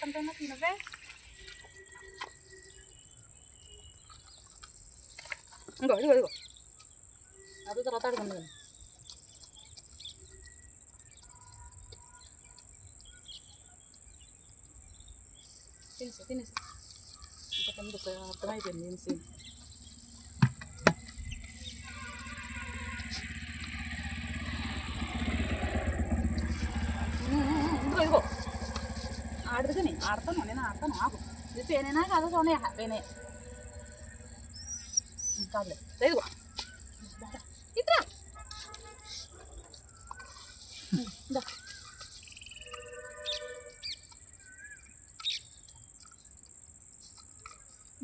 కంటే తినవే ఇంకో ఇదిగో ఇదిగో అది తర్వాత అడుగుంది తినేసి తినేసి ఇంకా తొందర అర్థమైపోయింది తినేసి ఇదిగో ఇదిగో ఆడుతుంది ఆడతాను నేను ఆడతాను ఆకు ఇది పేనైనా కాదు సోనే పేనే కాదులే ఇదిగో ఇట్రా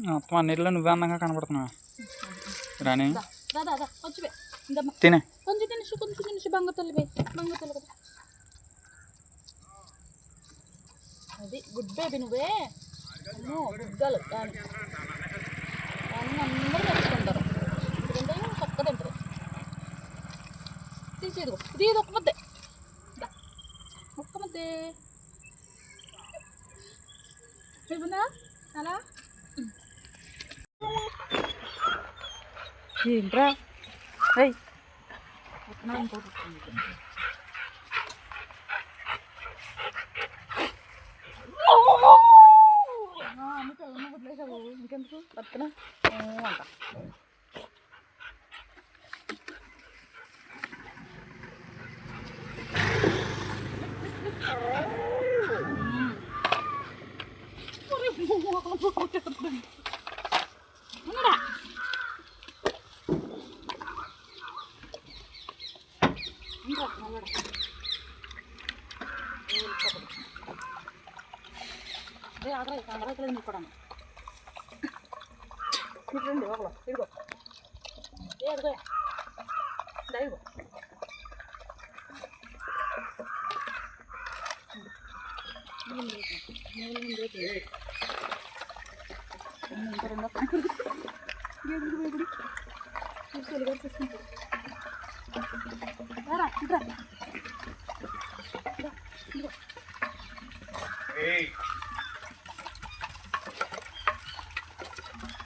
మొత్తం అన్నిటిలో నువ్వే అందంగా కనపడుతున్నావు రాని వచ్చి తినే కొంచెం తినేసి బంగతల్లి బంగతల్లి కదా అది గుడ్ బేబీ నువ్వే అమ్మో బుగ్గలు దాని అందరూ తెచ్చుకుంటారు ఎందుకంటే చక్కగా తింటారు తీసేది ఇది ఒక్క ముద్దే ఒక్క ముద్దే చెబునా అలా ఏంట్రా అయ్యి ఇంకోటి వదిలేసావు ఇంకెందుకు పక్కన అంట ఆగ్రా అమరావతిలో నిప్పడాను ఇట్లండి ఒకలో ఇదిగో అదిగో ఇదిగో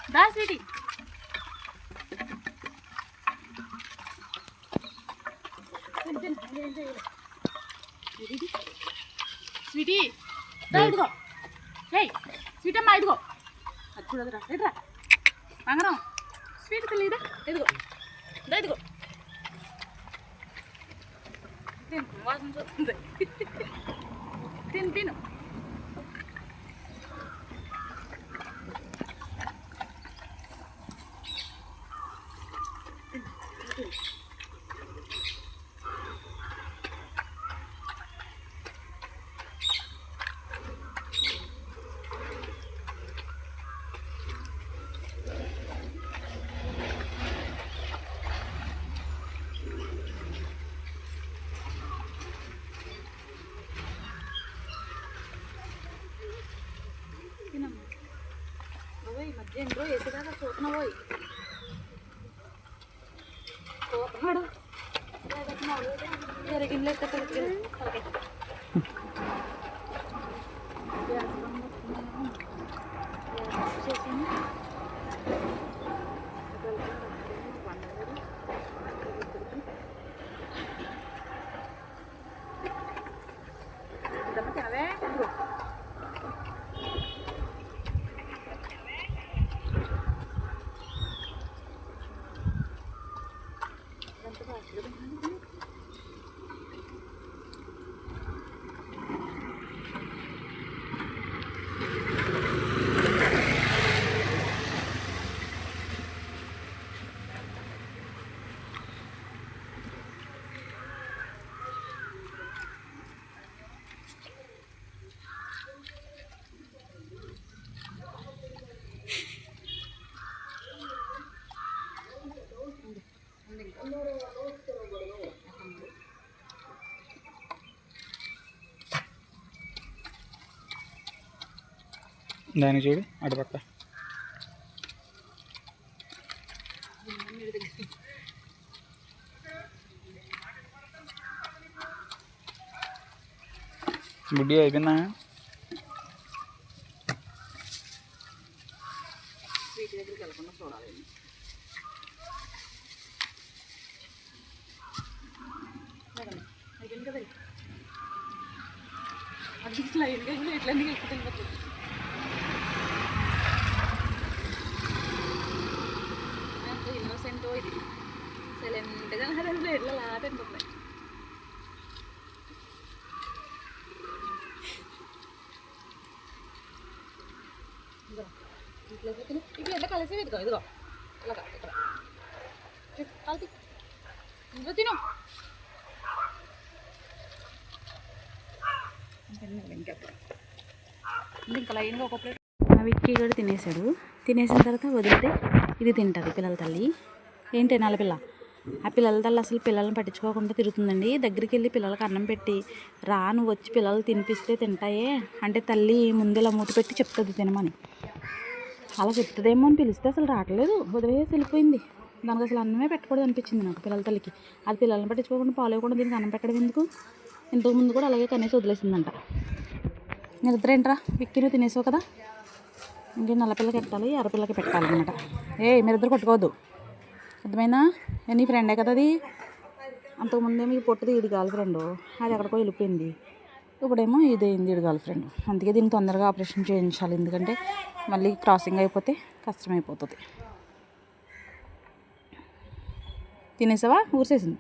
దా స్వీటీ స్వీటీ ఇదిగో ఏయ్ స్వీట్ అమ్మా ఇదిగో అది చూడదురా ఎట్రా మంగరం స్వీట్ తెలియదా ఇదిగో ఇదిగో తిను వాసన చూస్తుంది తిను తిను ఈ మధ్య ఇంట్లో ఎదురుగా చూస్తున్నావు చూస్తున్నాడు వేరే గిన్నెలు ఎత్తే దాన్ని చూడు అటుపక్క బుడ్డి అయిపోయిందా? వీటి దగ్గరికి వెళ్ళకుండా చూడాలి. అయిపోయింది కదా అది లైన్గా ఇట్లా ఎందుకు వెళ్ళిపోతుంది. ఇన్నోసెంట్ ఇది సైలెంట్గా అదంతా ఎట్లా లాటంటుంది. ఇట్లా కలిసి ఇదిగో ఇదిగో ఇలాగా ఇక్కడ కలిసి ఇందులో తిను. ఇంకా లైన్గా ఒక ప్లేట్ విక్కీ కూడా తినేసాడు. తినేసిన తర్వాత వదిలితే ఇది తింటుంది పిల్లల తల్లి. ఏంటి నల్లపిల్ల? ఆ పిల్లల తల్లి అసలు పిల్లల్ని పట్టించుకోకుండా తిరుగుతుందండి. దగ్గరికి వెళ్ళి పిల్లలకి అన్నం పెట్టి రాను వచ్చి పిల్లలు తినిపిస్తే తింటాయే అంటే తల్లి ముందు ఇలా మూతి పెట్టి చెప్తుంది తినమని. అలా చెప్తుందేమో అని పిలిస్తే అసలు రావట్లేదు, వదిలేసి వెళ్ళిపోయింది. దానికి అసలు అన్నమే పెట్టకూడదు అనిపించింది నాకు పిల్లల తల్లికి. అది పిల్లల్ని పట్టించుకోకుండా పాలేయకుండా దీనికి అన్నం పెట్టడం ఎందుకు? ఇంతకుముందు కూడా అలాగే కనేసి వదిలేసిందంట. నిద్ర ఏంట్రా విక్కీ, నువ్వు తినేసావు కదా, ఇంకేం నల్లపిల్లకి పెట్టాలి ఎర్రపిల్లకి పెట్టాలన్నమాట. మీరిద్దరు కొట్టుకోవద్దు, అర్థమైనా? నీ ఫ్రెండే కదా అది. అంతకుముందేమో ఈ పొట్టుది ఇది గర్ల్ ఫ్రెండ్, అది ఎక్కడికో వెళ్ళిపోయింది. ఇప్పుడేమో ఇదేంది ఇది గర్ల్ ఫ్రెండ్. అందుకే దీన్ని తొందరగా ఆపరేషన్ చేయించాలి, ఎందుకంటే మళ్ళీ క్రాసింగ్ అయిపోతే కష్టమైపోతుంది. తినేసావా? ఊసేసింది.